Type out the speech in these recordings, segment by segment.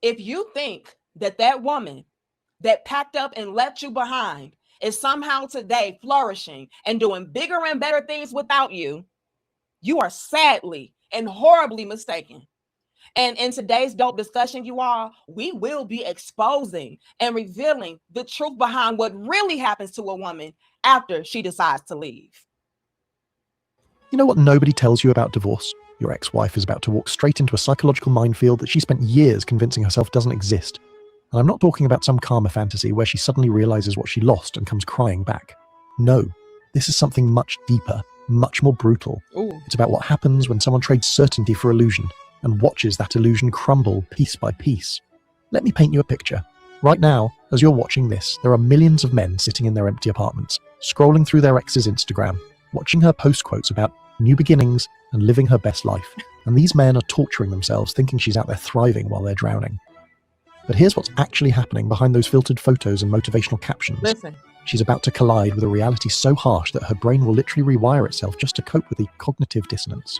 if you think that that woman that packed up and left you behind is somehow today flourishing and doing bigger and better things without you, you are sadly and horribly mistaken. And in today's dope discussion, you all, we will be exposing and revealing the truth behind what really happens to a woman after she decides to leave. You know what nobody tells you about divorce? Your ex-wife is about to walk straight into a psychological minefield that she spent years convincing herself doesn't exist. And I'm not talking about some karma fantasy where she suddenly realizes what she lost and comes crying back. No, this is something much deeper, much more brutal. Ooh. It's about what happens when someone trades certainty for illusion and watches that illusion crumble piece by piece. Let me paint you a picture. Right now, as you're watching this, there are millions of men sitting in their empty apartments, scrolling through their ex's Instagram, watching her post quotes about new beginnings and living her best life. And these men are torturing themselves, thinking she's out there thriving while they're drowning. But here's what's actually happening behind those filtered photos and motivational captions. Listen. She's about to collide with a reality so harsh that her brain will literally rewire itself just to cope with the cognitive dissonance.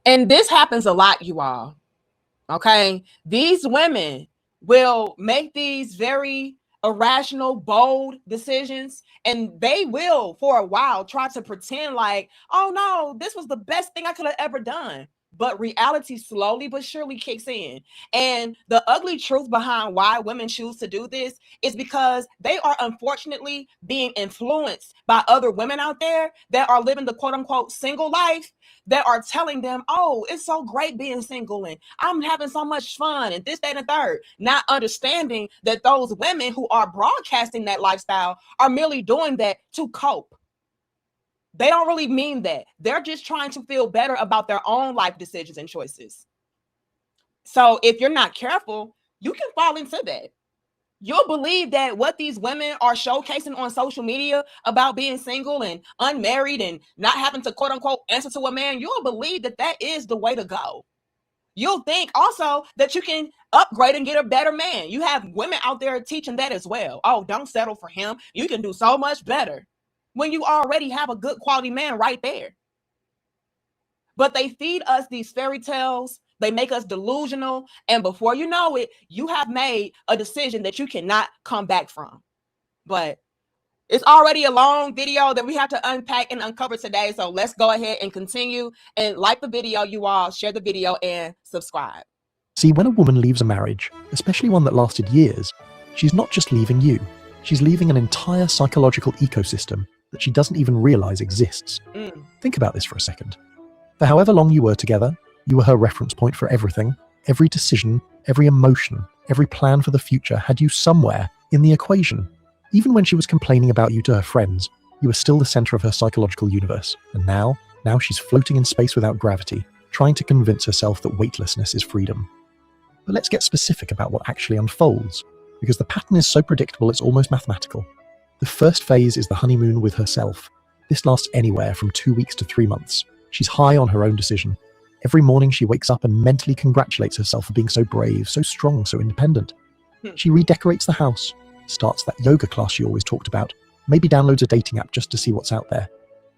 And this happens a lot, you all. Okay? These women will make these very irrational, bold decisions, and they will, for a while, try to pretend like, oh no, this was the best thing I could have ever done. But reality slowly but surely kicks in. And the ugly truth behind why women choose to do this is because they are unfortunately being influenced by other women out there that are living the quote unquote single life, that are telling them, oh, it's so great being single and I'm having so much fun and this, that, and the third. Not understanding that those women who are broadcasting that lifestyle are merely doing that to cope. They don't really mean that. They're just trying to feel better about their own life decisions and choices. So if you're not careful, you can fall into that. You'll believe that what these women are showcasing on social media about being single and unmarried and not having to quote unquote answer to a man, you'll believe that that is the way to go. You'll think also that you can upgrade and get a better man. You have women out there teaching that as well. Oh, don't settle for him. You can do so much better, when you already have a good quality man right there. But they feed us these fairy tales. They make us delusional. And before you know it, you have made a decision that you cannot come back from. But it's already a long video that we have to unpack and uncover today. So let's go ahead and continue. And like the video, you all, share the video and subscribe. See, when a woman leaves a marriage, especially one that lasted years, she's not just leaving you. She's leaving an entire psychological ecosystem that she doesn't even realize exists. Think about this for a second. For however long you were together, you were her reference point for everything. Every decision, every emotion, every plan for the future had you somewhere in the equation. Even when she was complaining about you to her friends, you were still the center of her psychological universe. And now she's floating in space without gravity, trying to convince herself that weightlessness is freedom. But let's get specific about what actually unfolds, because the pattern is so predictable it's almost mathematical. The first phase is the honeymoon with herself. This lasts anywhere from 2 weeks to 3 months. She's high on her own decision. Every morning she wakes up and mentally congratulates herself for being so brave, so strong, so independent. She redecorates the house, starts that yoga class she always talked about, maybe downloads a dating app just to see what's out there.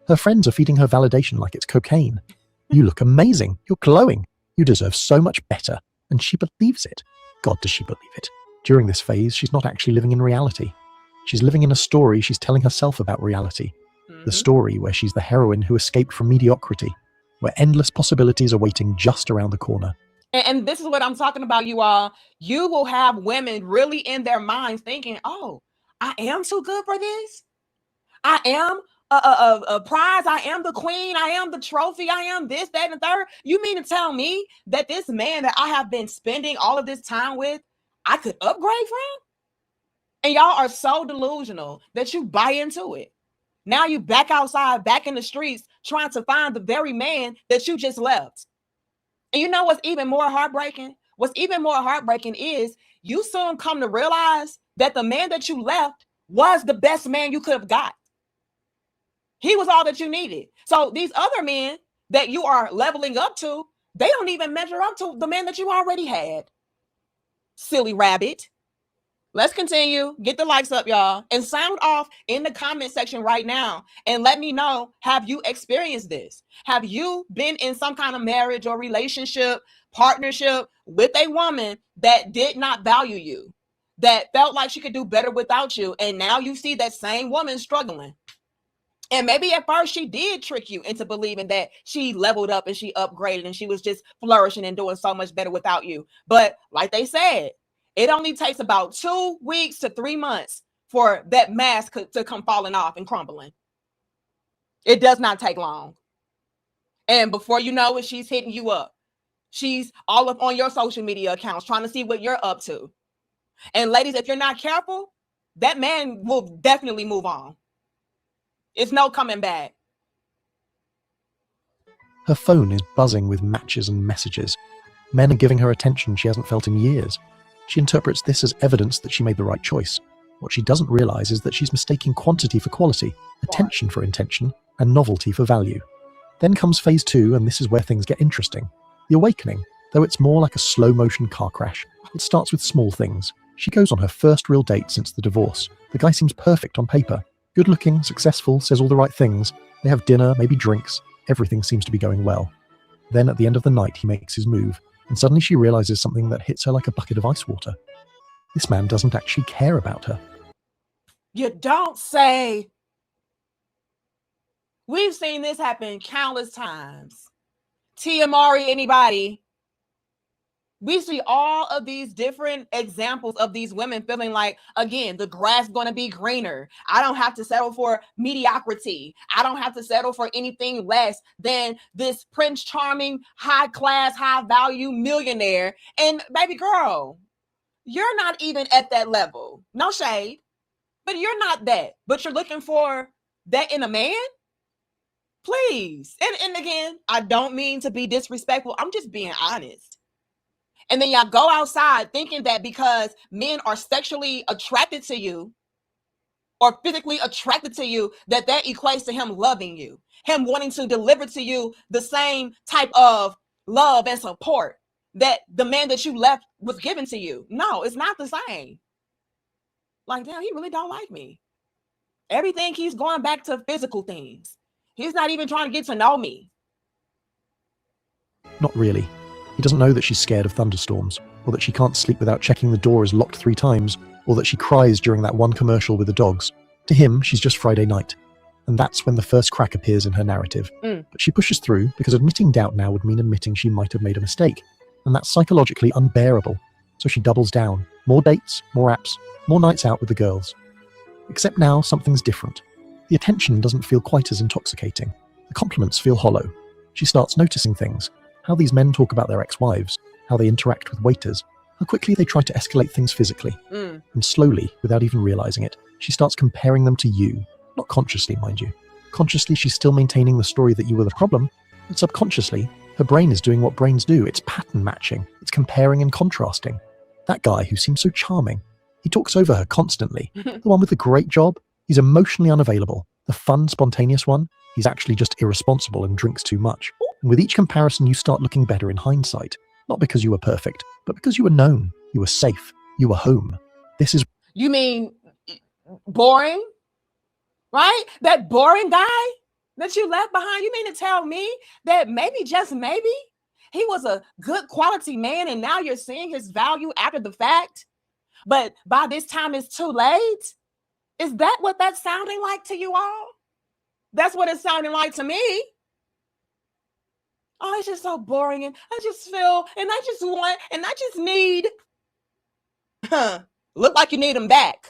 Her friends are feeding her validation like it's cocaine. You look amazing. You're glowing. You deserve so much better. And she believes it. God, does she believe it? During this phase, she's not actually living in reality. She's living in a story she's telling herself about reality. The story where she's the heroine who escaped from mediocrity, where endless possibilities are waiting just around the corner. And this is what I'm talking about, you all. You will have women really in their minds thinking, oh, I am too good for this. I am a prize. I am the queen. I am the trophy. I am this, that, and the third. You mean to tell me that this man that I have been spending all of this time with, I could upgrade from? And y'all are so delusional that you buy into it. Now you back outside, back in the streets, trying to find the very man that you just left. And you know what's even more heartbreaking? What's even more heartbreaking is you soon come to realize that the man that you left was the best man you could have got. He was all that you needed. So these other men that you are leveling up to, they don't even measure up to the man that you already had. Silly rabbit. Let's continue. Get the likes up, y'all. And sound off in the comment section right now. And let me know, have you experienced this? Have you been in some kind of marriage or relationship, partnership, with a woman that did not value you, that felt like she could do better without you, and now you see that same woman struggling. And maybe at first she did trick you into believing that she leveled up and she upgraded and she was just flourishing and doing so much better without you. But like they said, it only takes about 2 weeks to 3 months for that mask to come falling off and crumbling. It does not take long. And before you know it, she's hitting you up. She's all up on your social media accounts trying to see what you're up to. And ladies, if you're not careful, that man will definitely move on. It's no coming back. Her phone is buzzing with matches and messages. Men are giving her attention she hasn't felt in years. She interprets this as evidence that she made the right choice. What she doesn't realize is that she's mistaking quantity for quality, attention for intention, and novelty for value. Then comes phase 2, and this is where things get interesting. The awakening, though it's more like a slow-motion car crash. It starts with small things. She goes on her first real date since the divorce. The guy seems perfect on paper. Good-looking, successful, says all the right things. They have dinner, maybe drinks. Everything seems to be going well. Then at the end of the night, he makes his move, and suddenly she realizes something that hits her like a bucket of ice water. This man doesn't actually care about her. You don't say. We've seen this happen countless times. TMRE, anybody? We see all of these different examples of these women feeling like, again, the grass is going to be greener. I don't have to settle for mediocrity. I don't have to settle for anything less than this Prince Charming, high class, high value millionaire. And baby girl, you're not even at that level. No shade, but you're not that. But you're looking for that in a man? Please. And again, I don't mean to be disrespectful. I'm just being honest. And then y'all go outside thinking that because men are sexually attracted to you or physically attracted to you, that equates to him loving you, him wanting to deliver to you the same type of love and support that the man that you left was given to you. No, it's not the same. Like, damn, he really don't like me. Everything keeps going back to physical things. He's not even trying to get to know me. Not really. He doesn't know that she's scared of thunderstorms, or that she can't sleep without checking the door is locked 3 times, or that she cries during that one commercial with the dogs. To him, she's just Friday night. And that's when the first crack appears in her narrative. But she pushes through because admitting doubt now would mean admitting she might have made a mistake. And that's psychologically unbearable. So she doubles down. More dates, more apps, more nights out with the girls. Except now something's different. The attention doesn't feel quite as intoxicating. The compliments feel hollow. She starts noticing things. How these men talk about their ex-wives, how they interact with waiters, how quickly they try to escalate things physically. And slowly, without even realizing it, she starts comparing them to you. Not consciously, mind you. Consciously, she's still maintaining the story that you were the problem, but subconsciously, her brain is doing what brains do. It's pattern matching. It's comparing and contrasting. That guy who seems so charming, he talks over her constantly. The one with the great job, he's emotionally unavailable. The fun, spontaneous one, he's actually just irresponsible and drinks too much. And with each comparison, you start looking better in hindsight. Not because you were perfect, but because you were known, you were safe, you were home. This is... You mean boring? Right? That boring guy that you left behind, you mean to tell me that maybe, just maybe, he was a good quality man and now you're seeing his value after the fact? But by this time it's too late? Is that what that's sounding like to you all? That's what it's sounding like to me. Oh, it's just so boring, and I just feel, and I just want, and I just need. Look like you need them back,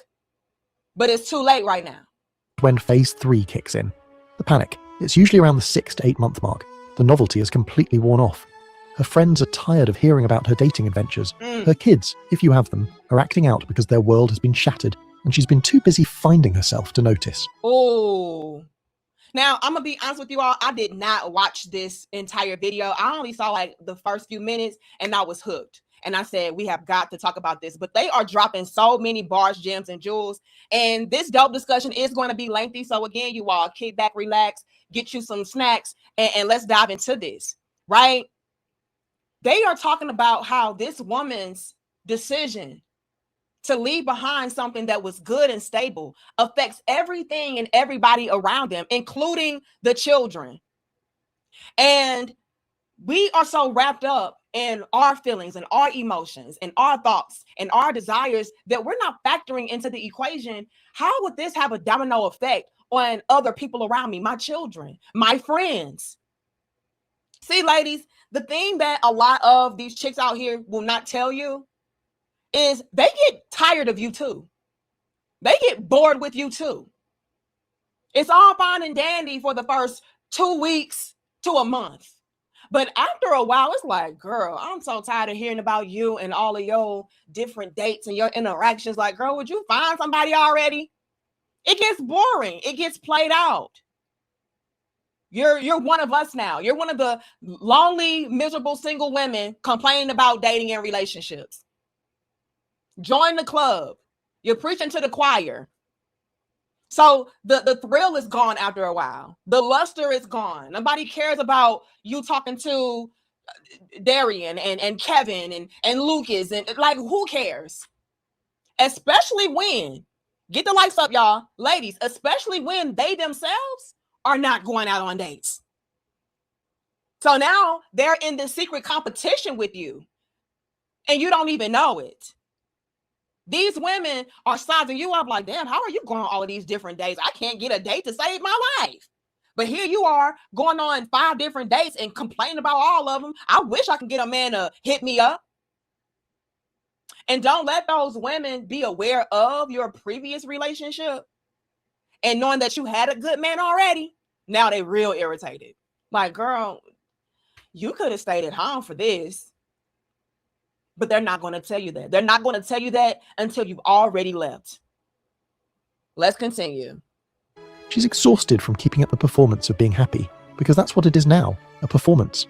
but it's too late right now. When phase 3 kicks in. The panic. It's usually around the 6 to 8 month mark. The novelty is completely worn off. Her friends are tired of hearing about her dating adventures. Her kids, if you have them, are acting out because their world has been shattered, and she's been too busy finding herself to notice. Oh. Now, I'm going to be honest with you all. I did not watch this entire video. I only saw like the first few minutes and I was hooked. And I said, we have got to talk about this. But they are dropping so many bars, gems, and jewels. And this dope discussion is going to be lengthy. So again, you all kick back, relax, get you some snacks, and let's dive into this, right? They are talking about how this woman's decision to leave behind something that was good and stable affects everything and everybody around them, including the children. And we are so wrapped up and our feelings and our emotions and our thoughts and our desires that we're not factoring into the equation, how would this have a domino effect on other people around me, my children, my friends? See, ladies, the thing that a lot of these chicks out here will not tell you is they get tired of you too. They get bored with you too. It's all fine and dandy for the first 2 weeks to a month. But after a while, it's like, girl, I'm so tired of hearing about you and all of your different dates and your interactions. Like, girl, would you find somebody already? It gets boring. It gets played out. You're one of us now. You're one of the lonely, miserable single women complaining about dating and relationships. Join the club. You're preaching to the choir. So the thrill is gone after a while. The luster is gone. Nobody cares about you talking to Darian and Kevin and Lucas, and like, who cares? Especially when, get the lights up, y'all, ladies, especially when they themselves are not going out on dates. So now they're in this secret competition with you and you don't even know it. These women are sizing you up like, damn, how are you going on all of these different dates? I can't get a date to save my life. But here you are going on 5 different dates and complaining about all of them. I wish I could get a man to hit me up. And don't let those women be aware of your previous relationship and knowing that you had a good man already. Now they real irritated. Like, girl, you could have stayed at home for this. But they're not going to tell you that. They're not going to tell you that until you've already left. Let's continue. She's exhausted from keeping up the performance of being happy, because that's what it is now, a performance.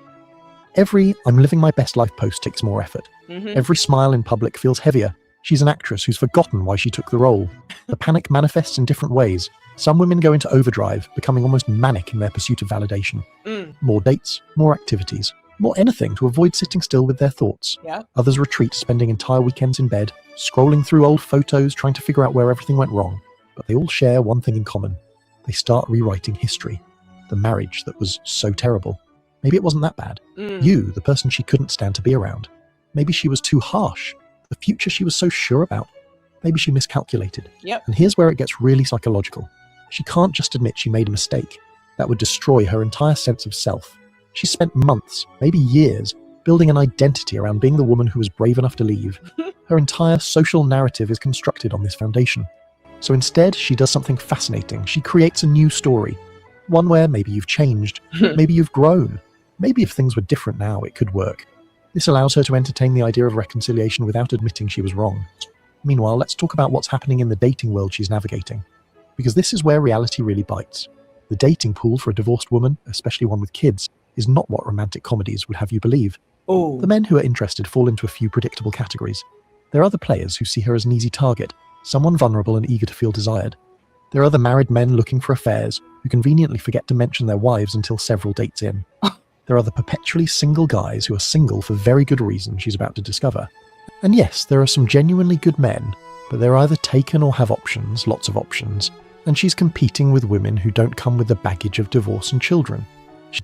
Every "I'm living my best life" post takes more effort. Every smile in public feels heavier. She's an actress who's forgotten why she took the role. The panic manifests in different ways. Some women go into overdrive, becoming almost manic in their pursuit of validation. More dates, more activities, more anything to avoid sitting still with their thoughts. Yep. Others retreat, spending entire weekends in bed, scrolling through old photos, trying to figure out where everything went wrong. But they all share one thing in common. They start rewriting history. The marriage that was so terrible. Maybe it wasn't that bad. You, the person she couldn't stand to be around. Maybe she was too harsh. The future she was so sure about. Maybe she miscalculated. Yep. And here's where it gets really psychological. She can't just admit she made a mistake. That would destroy her entire sense of self. She spent months, maybe years, building an identity around being the woman who was brave enough to leave. Her entire social narrative is constructed on this foundation. So instead, she does something fascinating. She creates a new story. One where maybe you've changed, maybe you've grown. Maybe if things were different now, it could work. This allows her to entertain the idea of reconciliation without admitting she was wrong. Meanwhile, let's talk about what's happening in the dating world she's navigating. Because this is where reality really bites. The dating pool for a divorced woman, especially one with kids, is not what romantic comedies would have you believe. Oh. The men who are interested fall into a few predictable categories. There are the players who see her as an easy target, someone vulnerable and eager to feel desired. There are the married men looking for affairs, who conveniently forget to mention their wives until several dates in. There are the perpetually single guys who are single for very good reason she's about to discover. And yes, there are some genuinely good men, but they're either taken or have options, lots of options, and she's competing with women who don't come with the baggage of divorce and children.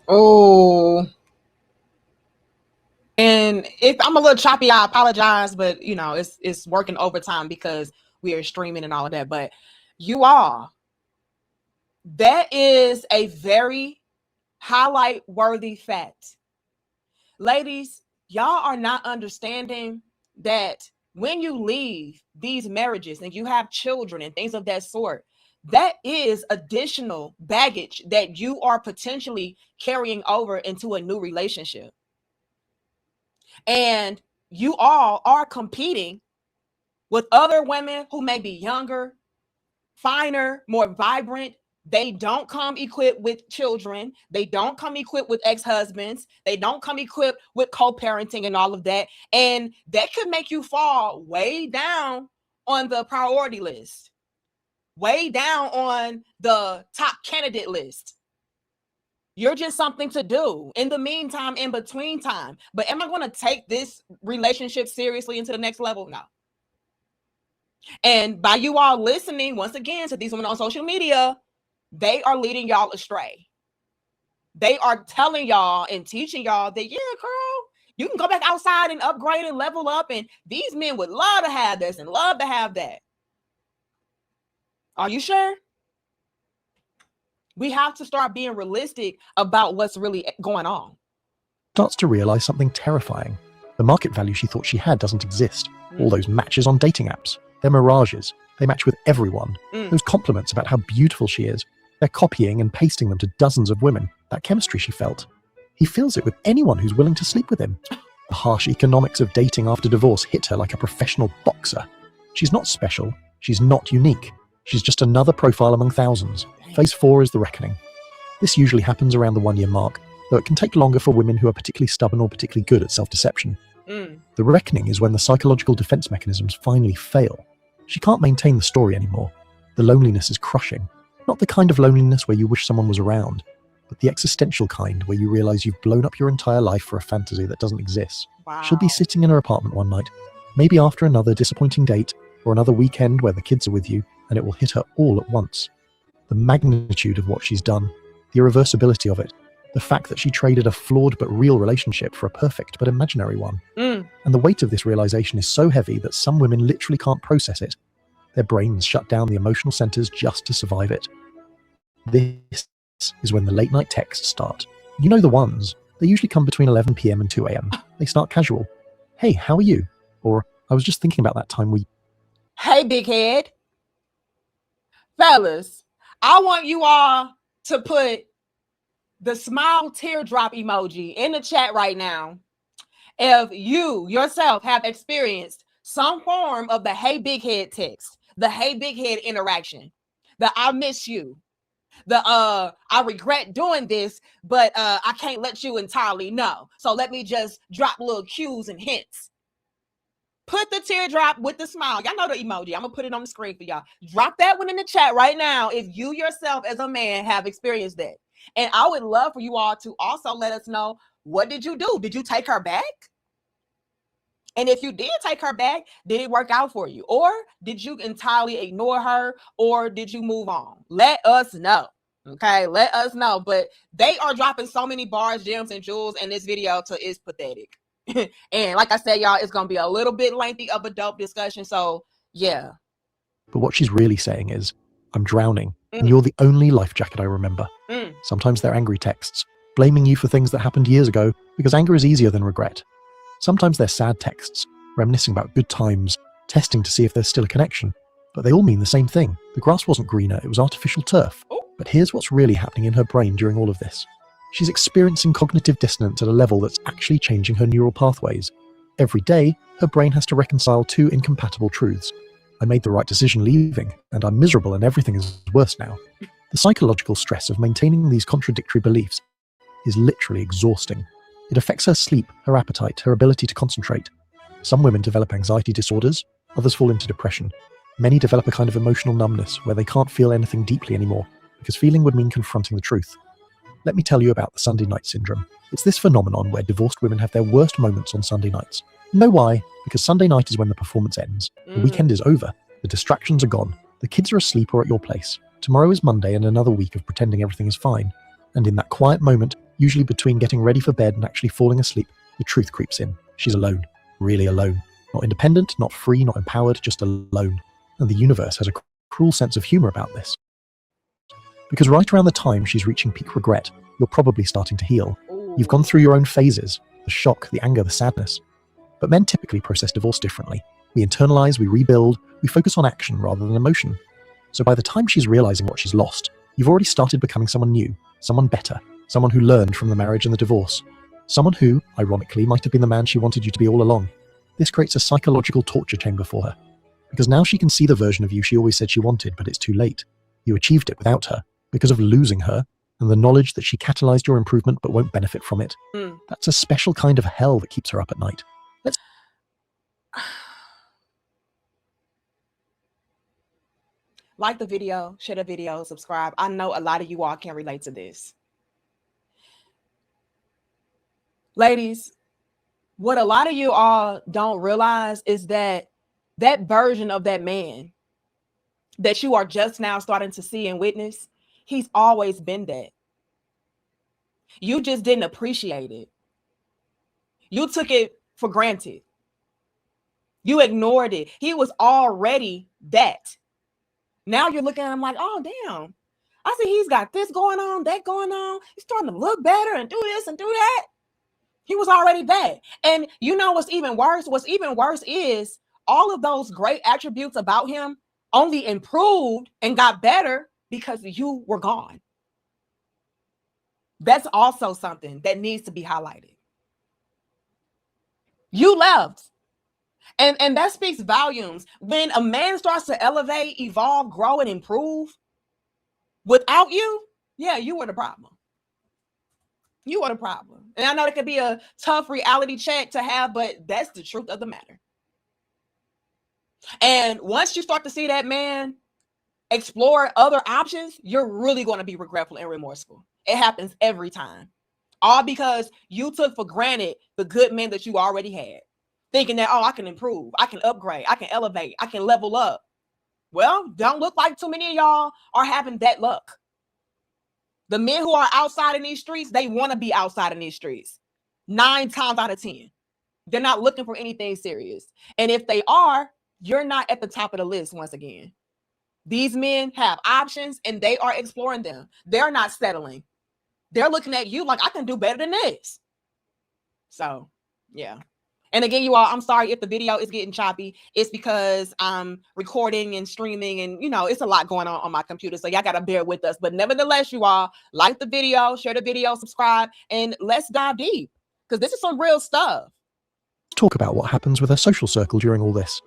Oh. And if I'm a little choppy, I apologize, but you know, it's working overtime because we are streaming and all of that. But you all, that is a very highlight worthy fact. Ladies, y'all are not understanding that when you leave these marriages and you have children and things of that sort, that is additional baggage that you are potentially carrying over into a new relationship. And you all are competing with other women who may be younger, finer, more vibrant. They don't come equipped with children. They don't come equipped with ex-husbands. They don't come equipped with co-parenting and all of that. And that could make you fall way down on the priority list, way down on the top candidate list. You're just something to do in the meantime, in between time. But am I going to take this relationship seriously into the next level? No. And by you all listening, once again, to these women on social media, they are leading y'all astray. They are telling y'all and teaching y'all that, yeah, girl, You can go back outside and upgrade and level up, and these men would love to have this and love to have that. Are you sure? We have to start being realistic about what's really going on. Starts to realize something terrifying. The market value she thought she had doesn't exist. All those matches on dating apps, they're mirages. They match with everyone. Those compliments about how beautiful she is, they're copying and pasting them to dozens of women. That chemistry she felt. He feels it with anyone who's willing to sleep with him. The harsh economics of dating after divorce hit her like a professional boxer. She's not special. She's not unique. She's just another profile among thousands. Phase 4 is the reckoning. This usually happens around the 1-year mark, though it can take longer for women who are particularly stubborn or particularly good at self-deception. The reckoning is when the psychological defense mechanisms finally fail. She can't maintain the story anymore. The loneliness is crushing. Not the kind of loneliness where you wish someone was around, but the existential kind where you realize you've blown up your entire life for a fantasy that doesn't exist. Wow. She'll be sitting in her apartment one night, maybe after another disappointing date or another weekend where the kids are with you, and it will hit her all at once. The magnitude of what she's done, the irreversibility of it, the fact that she traded a flawed but real relationship for a perfect but imaginary one. And the weight of this realization is so heavy that some women literally can't process it. Their brains shut down the emotional centers just to survive it. This is when the late night texts start. You know the ones. They usually come between 11 p.m. and 2 a.m. They start casual. Hey, how are you? Or, I was just thinking about that time we... Hey, big head. Fellas, I want you all to put the smile teardrop emoji in the chat right now if you yourself have experienced some form of the hey big head text, the hey big head interaction, the I miss you, the I regret doing this, but I can't let you entirely know, so let me just drop little cues and hints. Put the teardrop with the smile. Y'all know the emoji. I'm gonna put it on the screen for y'all. Drop that one in the chat right now if you yourself as a man have experienced that. And I would love for you all to also let us know, what did you do? Did you take her back? And if you did take her back, did it work out for you? Or did you entirely ignore her? Or did you move on? Let us know. Okay, let us know. But they are dropping so many bars, gems, and jewels in this video till it's pathetic. And like I said, y'all, it's going to be a little bit lengthy of a dope discussion. So, yeah. But what she's really saying is, I'm drowning, and you're the only life jacket I remember. Sometimes they're angry texts, blaming you for things that happened years ago, because anger is easier than regret. Sometimes they're sad texts, reminiscing about good times, testing to see if there's still a connection. But they all mean the same thing. The grass wasn't greener, it was artificial turf. But here's what's really happening in her brain during all of this. She's experiencing cognitive dissonance at a level that's actually changing her neural pathways. Every day, her brain has to reconcile two incompatible truths. I made the right decision leaving, and I'm miserable and everything is worse now. The psychological stress of maintaining these contradictory beliefs is literally exhausting. It affects her sleep, her appetite, her ability to concentrate. Some women develop anxiety disorders, others fall into depression. Many develop a kind of emotional numbness where they can't feel anything deeply anymore, because feeling would mean confronting the truth. Let me tell you about the Sunday night syndrome. It's this phenomenon where divorced women have their worst moments on Sunday nights. Know why? Because Sunday night is when the performance ends. The weekend is over. The distractions are gone. The kids are asleep or at your place. Tomorrow is Monday and another week of pretending everything is fine. And in that quiet moment, usually between getting ready for bed and actually falling asleep, the truth creeps in. She's alone. Really alone. Not independent, not free, not empowered, just alone. And the universe has a cruel sense of humor about this. Because right around the time she's reaching peak regret, you're probably starting to heal. You've gone through your own phases, the shock, the anger, the sadness. But men typically process divorce differently. We internalize, we rebuild, we focus on action rather than emotion. So by the time she's realizing what she's lost, you've already started becoming someone new, someone better, someone who learned from the marriage and the divorce. Someone who, ironically, might have been the man she wanted you to be all along. This creates a psychological torture chamber for her. Because now she can see the version of you she always said she wanted, but it's too late. You achieved it without her, because of losing her, and the knowledge that she catalyzed your improvement but won't benefit from it. That's a special kind of hell that keeps her up at night. Like the video, share the video, subscribe. I know a lot of you all can relate to this. Ladies, what a lot of you all don't realize is that that version of that man that you are just now starting to see and witness, he's always been that. You just didn't appreciate it. You took it for granted. You ignored it. He was already that. Now you're looking at him like, oh, damn. I see he's got this going on, that going on. He's starting to look better and do this and do that. He was already that. And you know what's even worse? What's even worse is all of those great attributes about him only improved and got better because you were gone. That's also something that needs to be highlighted. You left. And that speaks volumes. When a man starts to elevate, evolve, grow, and improve without you, yeah, you were the problem. You are the problem. And I know it could be a tough reality check to have, but that's the truth of the matter. And once you start to see that man explore other options, you're really going to be regretful and remorseful. It happens every time. All because you took for granted the good men that you already had, thinking that, oh, I can improve, I can upgrade, I can elevate, I can level up. Well, don't look like too many of y'all are having that luck. The men who are outside in these streets, they want to be outside in these streets. 9 times out of 10. They're not looking for anything serious. And if they are, you're not at the top of the list once again. These men have options and they are exploring them. They're not settling. They're looking at you like, I can do better than this. So, yeah. And again, you all, I'm sorry if the video is getting choppy. It's because I'm recording and streaming and, you know, it's a lot going on my computer. So y'all got to bear with us. But nevertheless, you all, like the video, share the video, subscribe, and let's dive deep because this is some real stuff. Talk about what happens with her social circle during all this.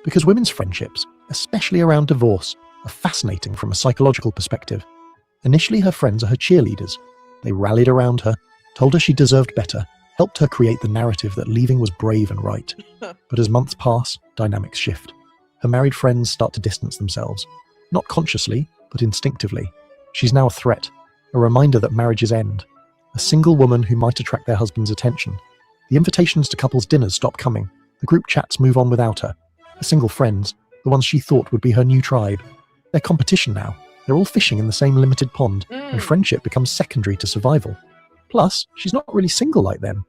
Because women's friendships, especially around divorce, are fascinating from a psychological perspective. Initially, her friends are her cheerleaders. They rallied around her, told her she deserved better, helped her create the narrative that leaving was brave and right. But as months pass, dynamics shift. Her married friends start to distance themselves. Not consciously, but instinctively. She's now a threat, a reminder that marriages end. A single woman who might attract their husband's attention. The invitations to couples' dinners stop coming. The group chats move on without her. Her single friends, the ones she thought would be her new tribe. They're competition now. They're all fishing in the same limited pond, and friendship becomes secondary to survival. Plus, she's not really single like them.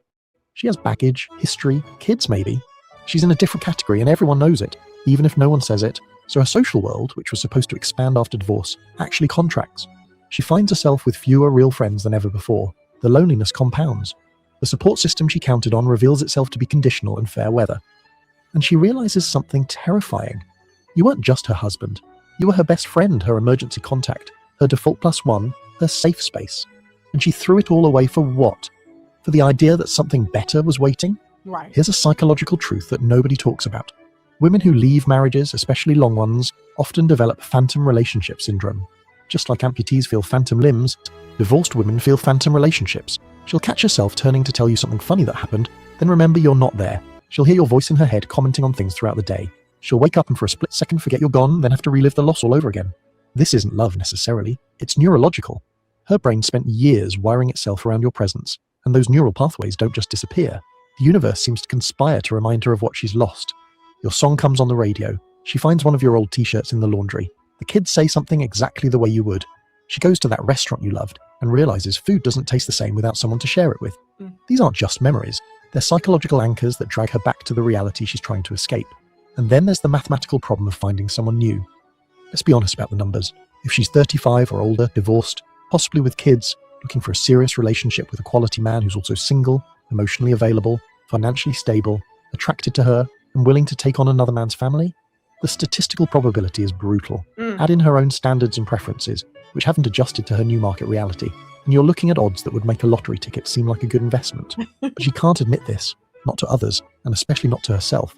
She has baggage, history, kids maybe. She's in a different category and everyone knows it, even if no one says it. So her social world, which was supposed to expand after divorce, actually contracts. She finds herself with fewer real friends than ever before. The loneliness compounds. The support system she counted on reveals itself to be conditional and fair weather. And she realizes something terrifying. You weren't just her husband. You were her best friend, her emergency contact, her default +1, her safe space. And she threw it all away for what? For the idea that something better was waiting? Right. Here's a psychological truth that nobody talks about. Women who leave marriages, especially long ones, often develop phantom relationship syndrome. Just like amputees feel phantom limbs, divorced women feel phantom relationships. She'll catch herself turning to tell you something funny that happened, then remember you're not there. She'll hear your voice in her head commenting on things throughout the day. She'll wake up and for a split second forget you're gone, then have to relive the loss all over again. This isn't love necessarily, it's neurological. Her brain spent years wiring itself around your presence, and those neural pathways don't just disappear. The universe seems to conspire to remind her of what she's lost. Your song comes on the radio. She finds one of your old t-shirts in the laundry. The kids say something exactly the way you would. She goes to that restaurant you loved and realizes food doesn't taste the same without someone to share it with. These aren't just memories. They're psychological anchors that drag her back to the reality she's trying to escape. And then there's the mathematical problem of finding someone new. Let's be honest about the numbers. If she's 35 or older, divorced, possibly with kids, looking for a serious relationship with a quality man who's also single, emotionally available, financially stable, attracted to her, and willing to take on another man's family, the statistical probability is brutal. Add in her own standards and preferences, which haven't adjusted to her new market reality, and you're looking at odds that would make a lottery ticket seem like a good investment. But she can't admit this, not to others, and especially not to herself.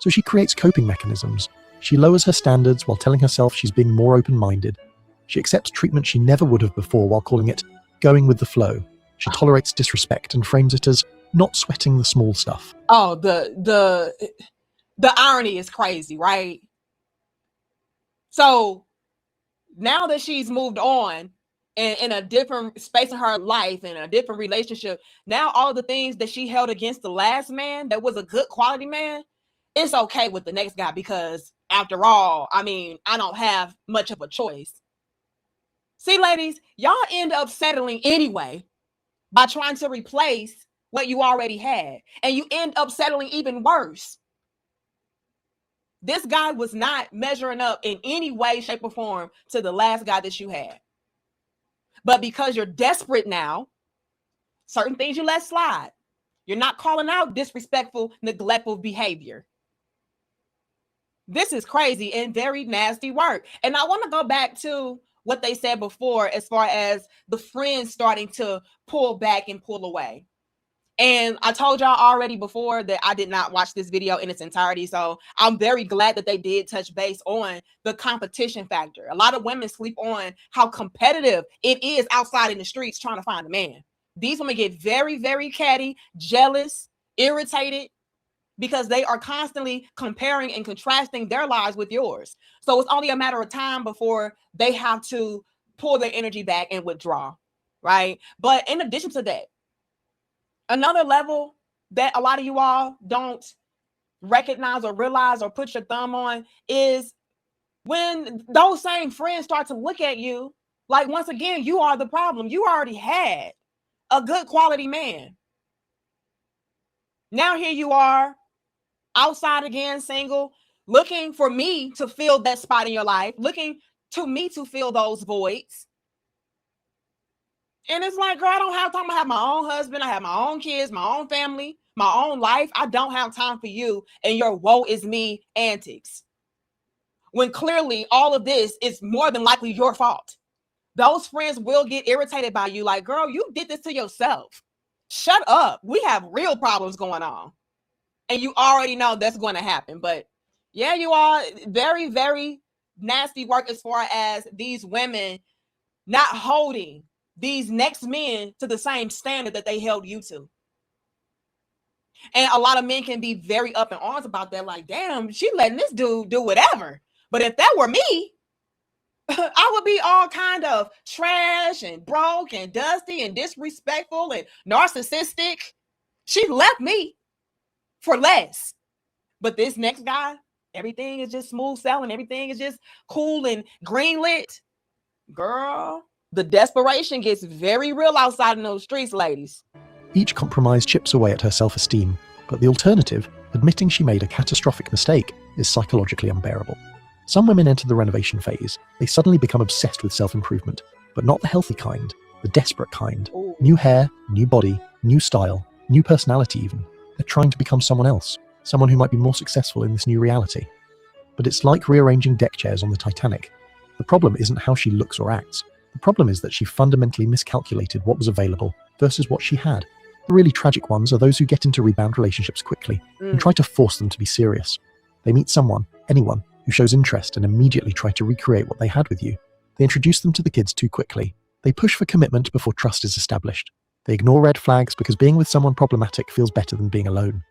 So she creates coping mechanisms. She lowers her standards while telling herself she's being more open-minded. She accepts treatment she never would have before while calling it going with the flow. She tolerates disrespect and frames it as not sweating the small stuff. Oh, the irony is crazy, right? So now that she's moved on and in a different space in her life and a different relationship, now all the things that she held against the last man that was a good quality man, it's okay with the next guy because after all, I mean, I don't have much of a choice. See, ladies, y'all end up settling anyway by trying to replace what you already had, and you end up settling even worse. This guy was not measuring up in any way, shape, or form to the last guy that you had. But because you're desperate now, certain things you let slide. You're not calling out disrespectful, neglectful behavior. This is crazy and very nasty work. And I want to go back to what they said before as far as the friends starting to pull back and pull away. And I told y'all already before that I did not watch this video in its entirety. So I'm very glad that they did touch base on the competition factor. A lot of women sleep on how competitive it is outside in the streets trying to find a man. These women get very, very catty, jealous, irritated, because they are constantly comparing and contrasting their lives with yours. So it's only a matter of time before they have to pull their energy back and withdraw, right? But in addition to that, another level that a lot of you all don't recognize or realize or put your thumb on is when those same friends start to look at you like, once again, you are the problem. You already had a good quality man. Now here you are, outside again, single, looking for me to fill that spot in your life, looking to me to fill those voids. And it's like, girl, I don't have time. I have my own husband. I have my own kids, my own family, my own life. I don't have time for you and your woe is me antics. When clearly all of this is more than likely your fault. Those friends will get irritated by you. Like, girl, you did this to yourself. Shut up. We have real problems going on. And you already know that's going to happen. But yeah, you are very, very nasty work as far as these women not holding these next men to the same standard that they held you to. And a lot of men can be very up in arms about that. Like, damn, she letting this dude do whatever. But if that were me, I would be all kind of trash and broke and dusty and disrespectful and narcissistic. She left me for less. But this next guy, everything is just smooth sailing. Everything is just cool and green lit. Girl, the desperation gets very real outside in those streets, ladies. Each compromise chips away at her self-esteem, but the alternative, admitting she made a catastrophic mistake, is psychologically unbearable. Some women enter the renovation phase. They suddenly become obsessed with self-improvement, but not the healthy kind, the desperate kind. Ooh. New hair, new body, new style, new personality even. They're trying to become someone else, someone who might be more successful in this new reality. But it's like rearranging deck chairs on the Titanic. The problem isn't how she looks or acts. The problem is that she fundamentally miscalculated what was available versus what she had. The really tragic ones are those who get into rebound relationships quickly and try to force them to be serious. They meet someone, anyone, who shows interest and immediately try to recreate what they had with you. They introduce them to the kids too quickly. They push for commitment before trust is established. They ignore red flags because being with someone problematic feels better than being alone.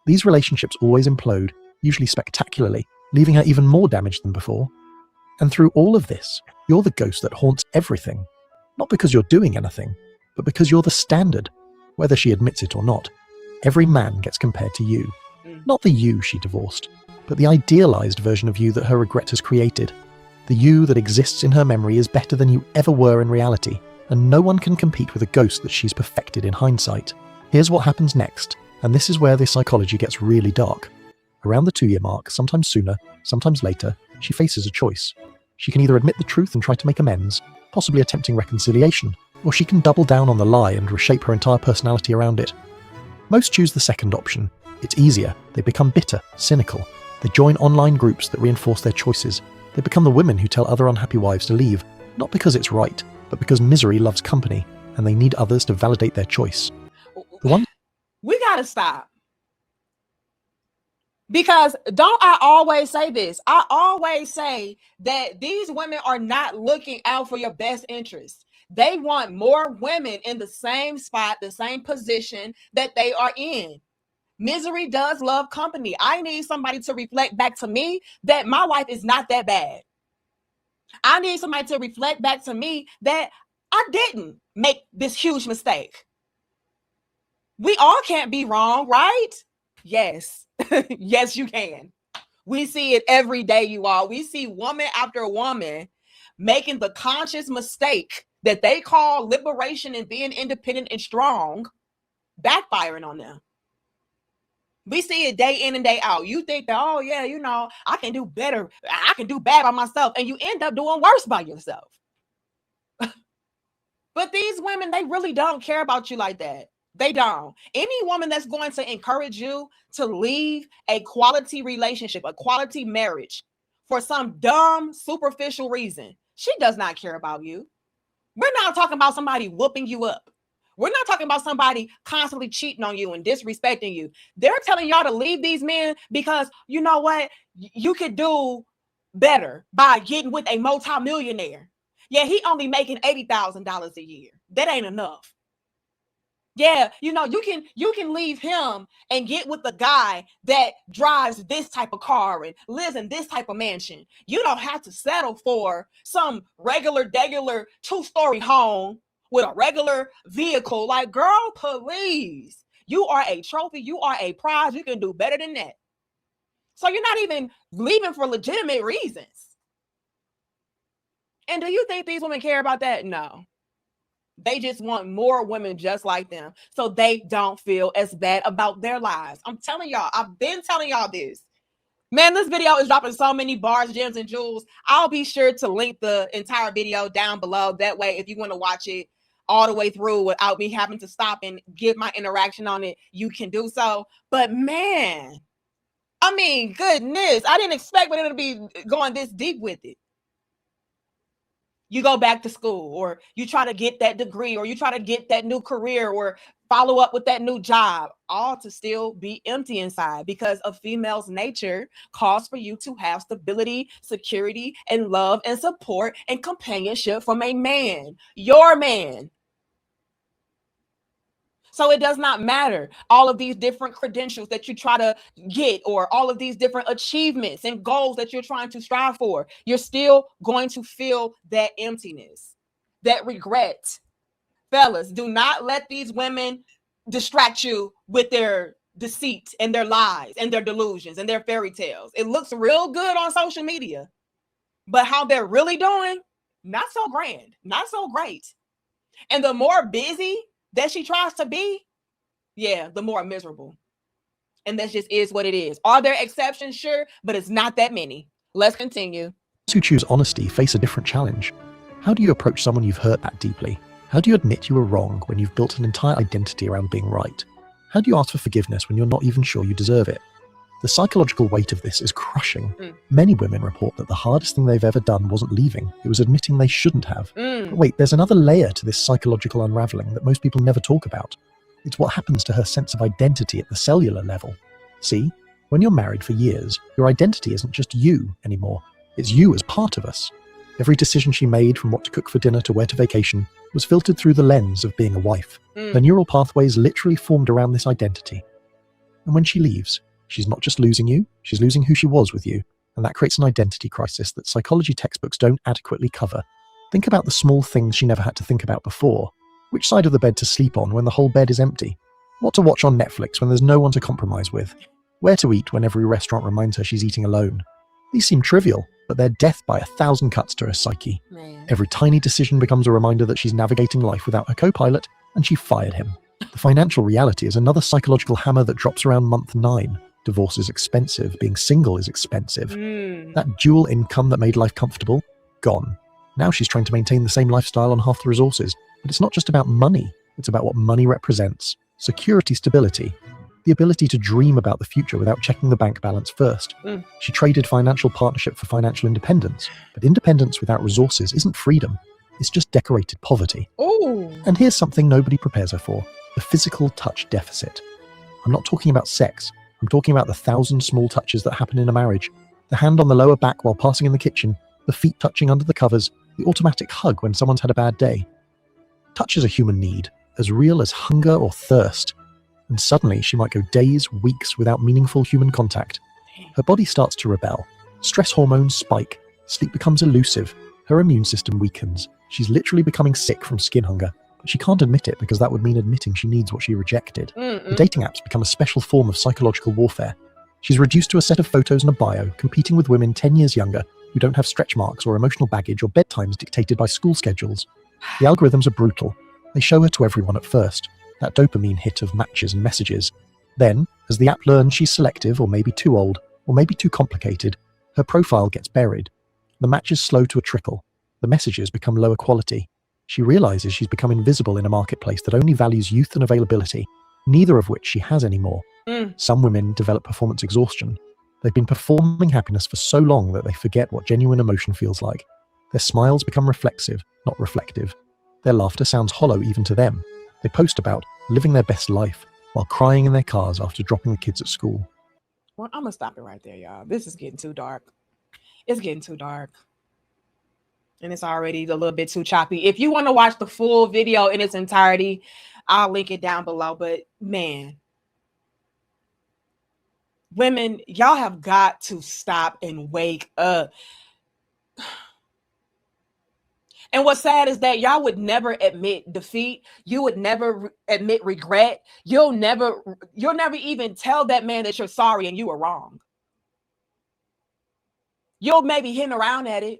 These relationships always implode, usually spectacularly, leaving her even more damaged than before. And through all of this, you're the ghost that haunts everything. Not because you're doing anything, but because you're the standard, whether she admits it or not. Every man gets compared to you. Not the you she divorced, but the idealized version of you that her regret has created. The you that exists in her memory is better than you ever were in reality, and no one can compete with a ghost that she's perfected in hindsight. Here's what happens next, and this is where the psychology gets really dark. Around the 2-year mark, sometimes sooner, sometimes later, she faces a choice. She can either admit the truth and try to make amends, possibly attempting reconciliation, or she can double down on the lie and reshape her entire personality around it. Most choose the second option. It's easier. They become bitter, cynical. They join online groups that reinforce their choices. They become the women who tell other unhappy wives to leave, not because it's right, but because misery loves company, and they need others to validate their choice. We gotta stop. Because don't I always say this? I always say that these women are not looking out for your best interest. They want more women in the same spot, the same position that they are in. Misery does love company. I need somebody to reflect back to me that my life is not that bad. I need somebody to reflect back to me that I didn't make this huge mistake. We all can't be wrong, right? Yes. Yes, you can. We see it every day, you all. We see woman after woman making the conscious mistake that they call liberation and being independent and strong, backfiring on them. We see it day in and day out. You think that, oh yeah, you know, I can do better. I can do bad by myself. And you end up doing worse by yourself. But these women, they really don't care about you like that. They don't. Any woman that's going to encourage you to leave a quality relationship, a quality marriage for some dumb, superficial reason, she does not care about you. We're not talking about somebody whooping you up. We're not talking about somebody constantly cheating on you and disrespecting you. They're telling y'all to leave these men because, you know what, you could do better by getting with a multimillionaire. Yeah, he only making $80,000 a year. That ain't enough. Yeah, you know, you can leave him and get with the guy that drives this type of car and lives in this type of mansion. You don't have to settle for some regular 2-story home with a regular vehicle. Like, girl, please. You are a trophy. You are a prize. You can do better than that. So you're not even leaving for legitimate reasons. And do you think these women care about that? No. They just want more women just like them so they don't feel as bad about their lives. I'm telling y'all, I've been telling y'all this. Man, this video is dropping so many bars, gems, and jewels. I'll be sure to link the entire video down below. That way, if you want to watch it all the way through without me having to stop and give my interaction on it, you can do so. But man, I mean, goodness, I didn't expect it to be going this deep with it. You go back to school, or you try to get that degree, or you try to get that new career, or follow up with that new job, all to still be empty inside, because a female's nature calls for you to have stability, security, and love and support and companionship from a man, your man. So it does not matter all of these different credentials that you try to get, or all of these different achievements and goals that you're trying to strive for. You're still going to feel that emptiness, that regret. Fellas, do not let these women distract you with their deceit and their lies and their delusions and their fairy tales. It looks real good on social media, but how they're really doing, not so grand, not so great. And the more busy that she tries to be, yeah, the more miserable. And that just is what it is. Are there exceptions? Sure, but it's not that many. Let's continue. Those who choose honesty face a different challenge. How do you approach someone you've hurt that deeply? How do you admit you were wrong when you've built an entire identity around being right? How do you ask for forgiveness when you're not even sure you deserve it? The psychological weight of this is crushing. Many women report that the hardest thing they've ever done wasn't leaving, it was admitting they shouldn't have. But wait, there's another layer to this psychological unraveling that most people never talk about. It's what happens to her sense of identity at the cellular level. See, when you're married for years, your identity isn't just you anymore. It's you as part of us. Every decision she made, from what to cook for dinner to where to vacation, was filtered through the lens of being a wife. Her neural pathways literally formed around this identity. And when she leaves, she's not just losing you, she's losing who she was with you. And that creates an identity crisis that psychology textbooks don't adequately cover. Think about the small things she never had to think about before. Which side of the bed to sleep on when the whole bed is empty? What to watch on Netflix when there's no one to compromise with? Where to eat when every restaurant reminds her she's eating alone? These seem trivial, but they're death by 1,000 cuts to her psyche. Man. Every tiny decision becomes a reminder that she's navigating life without her co-pilot, and she fired him. The financial reality is another psychological hammer that drops around month 9. Divorce is expensive. Being single is expensive. That dual income that made life comfortable, gone. Now she's trying to maintain the same lifestyle on half the resources. But it's not just about money. It's about what money represents. Security, stability. The ability to dream about the future without checking the bank balance first. She traded financial partnership for financial independence. But independence without resources isn't freedom. It's just decorated poverty. Ooh. And here's something nobody prepares her for. The physical touch deficit. I'm not talking about sex. I'm talking about the 1,000 small touches that happen in a marriage. The hand on the lower back while passing in the kitchen, the feet touching under the covers, the automatic hug when someone's had a bad day. Touch is a human need, as real as hunger or thirst. And suddenly she might go days, weeks without meaningful human contact. Her body starts to rebel. Stress hormones spike. Sleep becomes elusive. Her immune system weakens. She's literally becoming sick from skin hunger. But she can't admit it because that would mean admitting she needs what she rejected. The dating apps become a special form of psychological warfare. She's reduced to a set of photos and a bio, competing with women 10 years younger who don't have stretch marks or emotional baggage or bedtimes dictated by school schedules. The algorithms are brutal. They show her to everyone at first. that dopamine hit of matches and messages. Then, as the app learns she's selective or maybe too old or maybe too complicated, her profile gets buried. The matches slow to a trickle. The messages become lower quality. She realizes she's become invisible in a marketplace that only values youth and availability, neither of which she has anymore. Some women develop performance exhaustion. They've been performing happiness for so long that they forget what genuine emotion feels like. Their smiles become reflexive, not reflective. Their laughter sounds hollow even to them. They post about living their best life while crying in their cars after dropping the kids at school. Well, I'm going to stop it right there, y'all. This is getting too dark. It's getting too dark. And it's already a little bit too choppy. If you want to watch the full video in its entirety, I'll link it down below. But man, women, y'all have got to stop and wake up. And what's sad is that y'all would never admit defeat. You would never admit regret. You'll never even tell that man that you're sorry and you were wrong. You'll maybe hint around at it,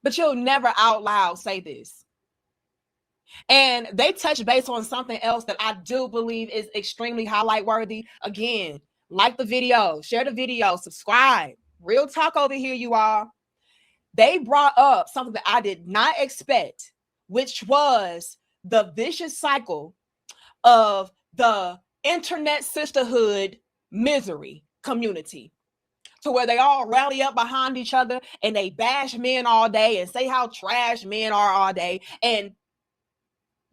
but you'll never out loud say this. And they touch base on something else that I do believe is extremely highlight worthy. Again, like the video, share the video, subscribe. Real talk over here, you all. They brought up something that I did not expect, which was the vicious cycle of the internet sisterhood misery community, to where they all rally up behind each other and they bash men all day and say how trash men are all day. And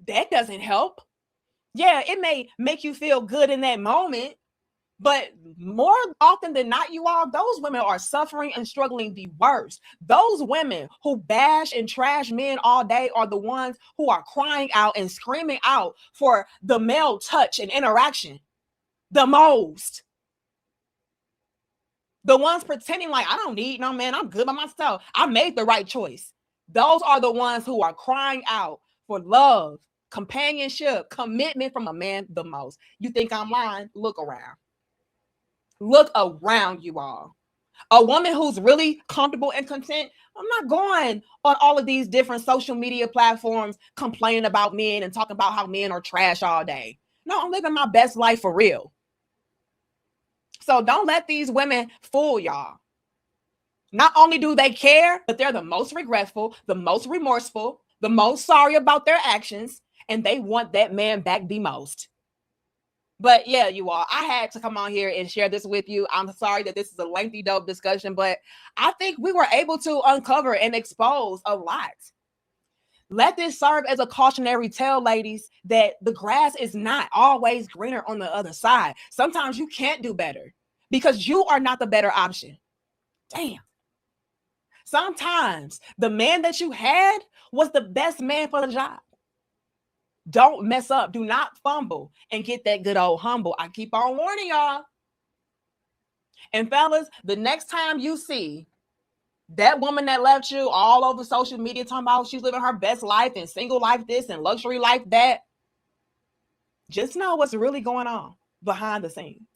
that doesn't help. Yeah, it may make you feel good in that moment, but more often than not, you all, those women are suffering and struggling the worst. Those women who bash and trash men all day are the ones who are crying out and screaming out for the male touch and interaction the most. The ones pretending like, I don't need no man, I'm good by myself, I made the right choice. Those are the ones who are crying out for love, companionship, commitment from a man the most. You think I'm lying? Look around. Look around, you all. A woman who's really comfortable and content, I'm not going on all of these different social media platforms complaining about men and talking about how men are trash all day. No, I'm living my best life for real. So don't let these women fool y'all. Not only do they care, but they're the most regretful, the most remorseful, the most sorry about their actions, and they want that man back the most. But yeah, you all, I had to come on here and share this with you. I'm sorry that this is a lengthy, dope discussion, but I think we were able to uncover and expose a lot. Let this serve as a cautionary tale, ladies, that the grass is not always greener on the other side. Sometimes you can't do better because you are not the better option. Damn. Sometimes the man that you had was the best man for the job. Don't mess up. Do not fumble and get that good old humble. I keep on warning y'all. And fellas, the next time you see that woman that left you all over social media talking about she's living her best life and single life this and luxury life that, just know what's really going on behind the scenes.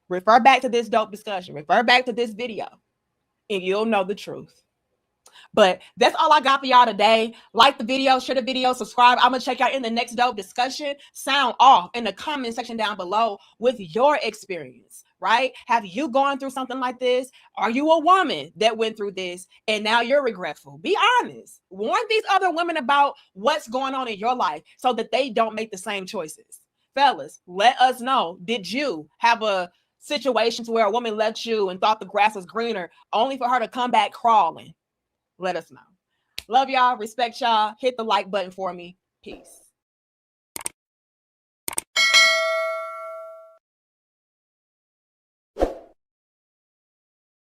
Refer back to this dope discussion. Refer back to this video and you'll know the truth. But that's all I got for y'all today. Like the video, share the video, subscribe. I'm going to check y'all in the next dope discussion. Sound off in the comment section down below with your experience, right? Have you gone through something like this? Are you a woman that went through this and now you're regretful? Be honest. Warn these other women about what's going on in your life so that they don't make the same choices. Fellas, let us know. Did you have a situation where a woman left you and thought the grass was greener only for her to come back crawling? Let us know. Love y'all. Respect y'all. Hit the like button for me. Peace.